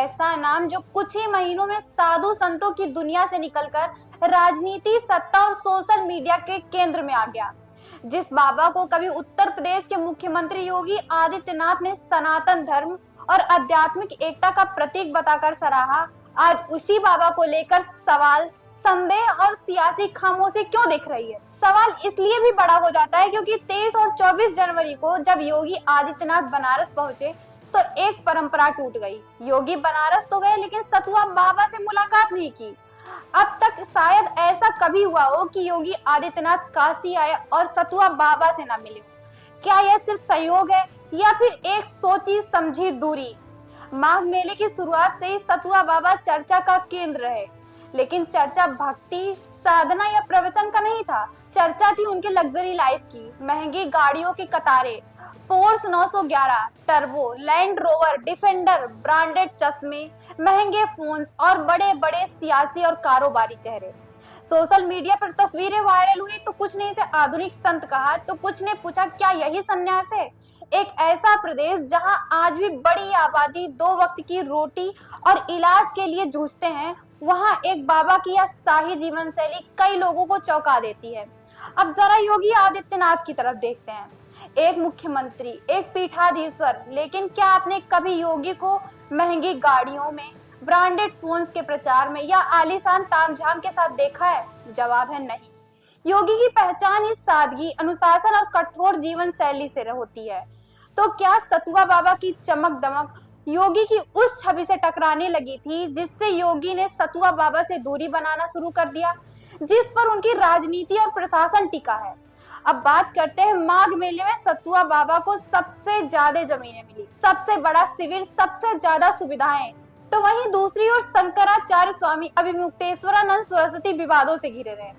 ऐसा नाम जो कुछ ही महीनों में साधु संतों की दुनिया से निकलकर राजनीति, सत्ता और सोशल मीडिया के केंद्र में आ गया। जिस बाबा को कभी उत्तर प्रदेश के मुख्यमंत्री योगी आदित्यनाथ ने सनातन धर्म और आध्यात्मिक एकता का प्रतीक बताकर सराहा, आज उसी बाबा को लेकर सवाल, संदेह और सियासी खामोशी क्यों दिख रही है? सवाल इसलिए भी बड़ा हो जाता है क्योंकि 23 और 24 जनवरी को जब योगी आदित्यनाथ बनारस पहुंचे तो एक परंपरा टूट गई। योगी बनारस तो गए लेकिन सतुआ बाबा से मुलाकात नहीं की। अब तक शायद ऐसा कभी हुआ हो कि योगी आदित्यनाथ काशी आए और सतुआ बाबा से न मिले। क्या यह सिर्फ संयोग है या फिर एक सोची समझी दूरी? माघ मेले की शुरुआत से ही सतुआ बाबा चर्चा का केंद्र रहे, लेकिन चर्चा भक्ति, साधना या प्रवचन का नहीं था। चर्चा थी उनके लग्जरी लाइफ की, महंगी गाड़ियों की कतारें, force 911, turbo, land rover, defender, branded चश्मे, महंगे फोन्स और बड़े बड़े सियासी और कारोबारी चेहरे। सोशल मीडिया पर तस्वीरें वायरल हुई तो कुछ ने इसे आधुनिक संत कहा, तो कुछ ने पूछा क्या यही सन्यास है? एक ऐसा प्रदेश जहां आज भी बड़ी आबादी 2 वक्त की रोटी और इलाज के लिए जूझते हैं, वहां एक बाबा की यह शाही जीवन शैली कई लोगों को चौंका देती है। अब जरा योगी आदित्यनाथ की तरफ देखते हैं। एक मुख्यमंत्री, एक पीठाधीश्वर, लेकिन क्या आपने कभी योगी को महंगी गाड़ियों में, ब्रांडेड फोन्स के प्रचार में या आलीशान तामझाम के साथ देखा है? जवाब है नहीं। योगी की पहचान इस सादगी, अनुशासन और कठोर जीवन शैली से होती है। तो क्या सतुआ बाबा की चमक दमक योगी की उस छवि से टकराने लगी थी जिससे योगी ने सतुआ बाबा से दूरी बनाना शुरू कर दिया, जिस पर उनकी राजनीति और प्रशासन टिका है? अब बात करते हैं माघ मेले में सतुआ बाबा को सबसे ज्यादा जमीनें मिली, सबसे बड़ा शिविर, सबसे ज्यादा सुविधाएं। तो वहीं दूसरी ओर शंकराचार्य स्वामी अभिमुक्तेश्वरानंद सरस्वती विवादों से घिरे रहे।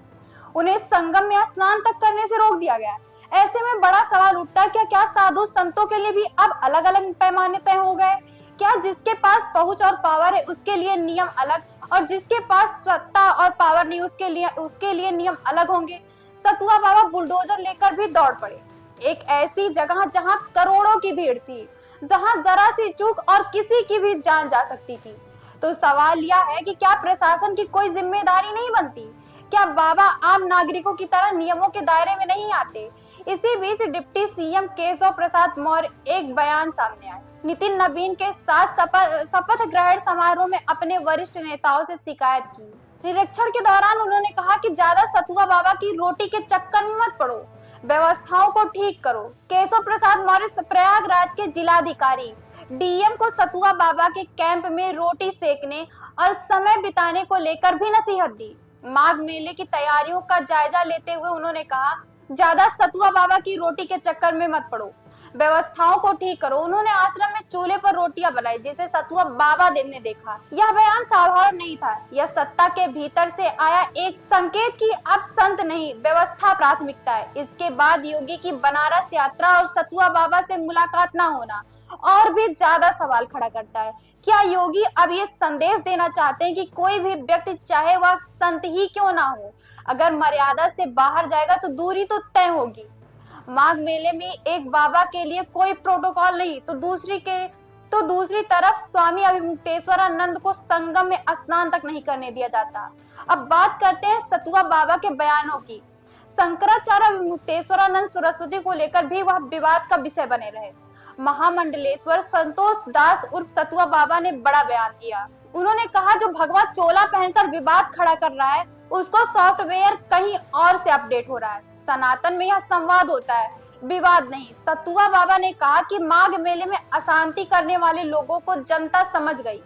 उन्हें संगम में स्नान तक करने से रोक दिया गया। ऐसे में बड़ा सवाल उठता है, क्या साधु संतों के लिए भी अब अलग अलग पैमाने तय हो गए? क्या जिसके पास पहुंच और पावर है उसके लिए नियम अलग, और जिसके पास सत्ता और पावर नहीं उसके लिए नियम अलग होंगे? सतुआ बाबा बुलडोजर लेकर भी दौड़ पड़े एक ऐसी जगह जहां करोड़ों की भीड़ थी, जहां जरा सी चूक और किसी की भी जान जा सकती थी। तो सवाल यह है कि क्या प्रशासन की कोई जिम्मेदारी नहीं बनती? क्या बाबा आम नागरिकों की तरह नियमों के दायरे में नहीं आते? इसी बीच डिप्टी सीएम केशव प्रसाद मौर्य एक बयान सामने आए। नितिन नवीन के साथ शपथ ग्रहण समारोह में अपने वरिष्ठ नेताओं से शिकायत की। निरीक्षण के दौरान उन्होंने कहा कि ज्यादा सतुआ बाबा की रोटी के चक्कर में मत पड़ो, व्यवस्थाओं को ठीक करो। केशव प्रसाद मौर्य प्रयागराज के जिलाधिकारी डीएम को सतुआ बाबा के कैंप में रोटी सेकने और समय बिताने को लेकर भी नसीहत दी। माघ मेले की तैयारियों का जायजा लेते हुए उन्होंने कहा, ज्यादा सतुआ बाबा की रोटी के चक्कर में मत पड़ो, व्यवस्थाओं को ठीक करो। उन्होंने आश्रम में चूल्हे पर रोटियां बनाई जिसे सतुआ बाबा ने देखा। यह बयान साधारण नहीं था, यह सत्ता के भीतर से आया एक संकेत कि अब संत नहीं, व्यवस्था प्राथमिकता है। इसके बाद योगी की बनारस यात्रा और सतुआ बाबा से मुलाकात न होना और भी ज्यादा सवाल खड़ा करता है। क्या योगी अब ये संदेश देना चाहते हैं कि कोई भी व्यक्ति चाहे वह संत ही क्यों ना हो, अगर मर्यादा से बाहर जाएगा तो दूरी तो तय होगी? माघ मेले में एक बाबा के लिए कोई प्रोटोकॉल नहीं तो दूसरी तरफ स्वामी अभिमुक्तेश्वरानंद को संगम में स्नान तक नहीं करने दिया जाता। अब बात करते हैं सतुआ बाबा के बयानों की। शंकराचार्य अभिमुक्तेश्वरानंद सरस्वती को लेकर भी वह विवाद का विषय बने रहे। महामंडलेश्वर संतोष दास उर्फ सतुआ बाबा ने बड़ा बयान दिया। उन्होंने कहा, जो भगवा चोला पहनकर विवाद खड़ा कर रहा है उसको सॉफ्टवेयर कहीं और से अपडेट हो रहा है। सनातन में यह संवाद होता है, विवाद नहीं। सतुआ बाबा ने कहा कि माघ मेले में अशांति करने वाले लोगों को जनता समझ गई।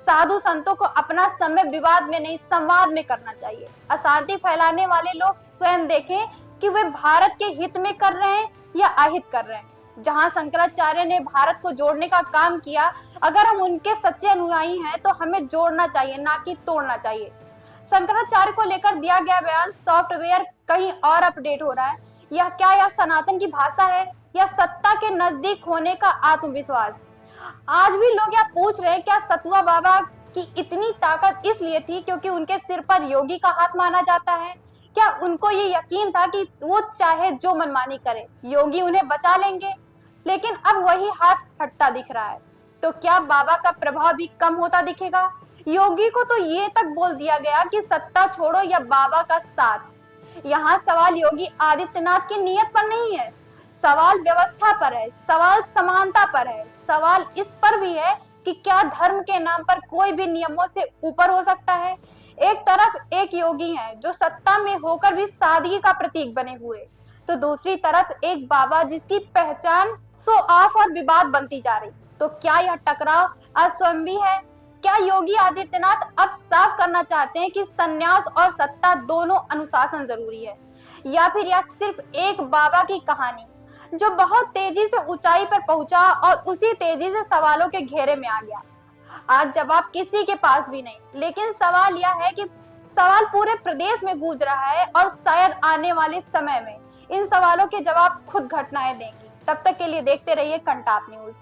साधु संतों को अपना समय विवाद में नहीं, संवाद में करना चाहिए। अशांति फैलाने वाले लोग स्वयं देखें कि वे भारत के हित में कर रहे हैं या अहित कर रहे हैं। जहां शंकराचार्य ने भारत को जोड़ने का काम किया, अगर हम उनके सच्चे अनुयायी हैं तो हमें जोड़ना चाहिए, ना कि तोड़ना चाहिए। शंकराचार्य को लेकर दिया गया बयान, सॉफ्टवेयर कहीं और अपडेट हो रहा है, यह सनातन की भाषा है या सत्ता के नजदीक होने का आत्मविश्वास? आज भी लोग यह पूछ रहे हैं, क्या सतुआ बाबा की इतनी ताकत इसलिए थी क्योंकि उनके सिर पर योगी का हाथ माना जाता है? क्या उनको ये यकीन था कि वो चाहे जो मनमानी करे योगी उन्हें बचा लेंगे? लेकिन अब वही हाथ फटता दिख रहा है। तो क्या बाबा का प्रभाव भी कम होता दिखेगा? योगी को तो ये तक बोल दिया गया कि सत्ता छोड़ो या बाबा का साथ। यहाँ सवाल योगी आदित्यनाथ की नीयत पर नहीं है, सवाल व्यवस्था पर है, सवाल समानता पर है, सवाल इस पर भी है कि क्या धर्म के नाम पर कोई भी नियमों से ऊपर हो सकता है। एक तरफ एक योगी है जो सत्ता में होकर भी सादगी का प्रतीक बने हुए, तो दूसरी तरफ एक बाबा जिसकी पहचान सो ऑफ और विवाद बनती जा रही। तो क्या यह टकराव अस्वाभाविक है? क्या योगी आदित्यनाथ अब साफ करना चाहते हैं कि संन्यास और सत्ता दोनों अनुशासन जरूरी है, या फिर यह सिर्फ एक बाबा की कहानी जो बहुत तेजी से ऊंचाई पर पहुंचा और उसी तेजी से सवालों के घेरे में आ गया? आज जवाब किसी के पास भी नहीं, लेकिन सवाल यह है कि सवाल पूरे प्रदेश में गूंज रहा है और शायद आने वाले समय में इन सवालों के जवाब खुद घटनाएं देंगी। तब तक के लिए देखते रहिए कंटाप न्यूज।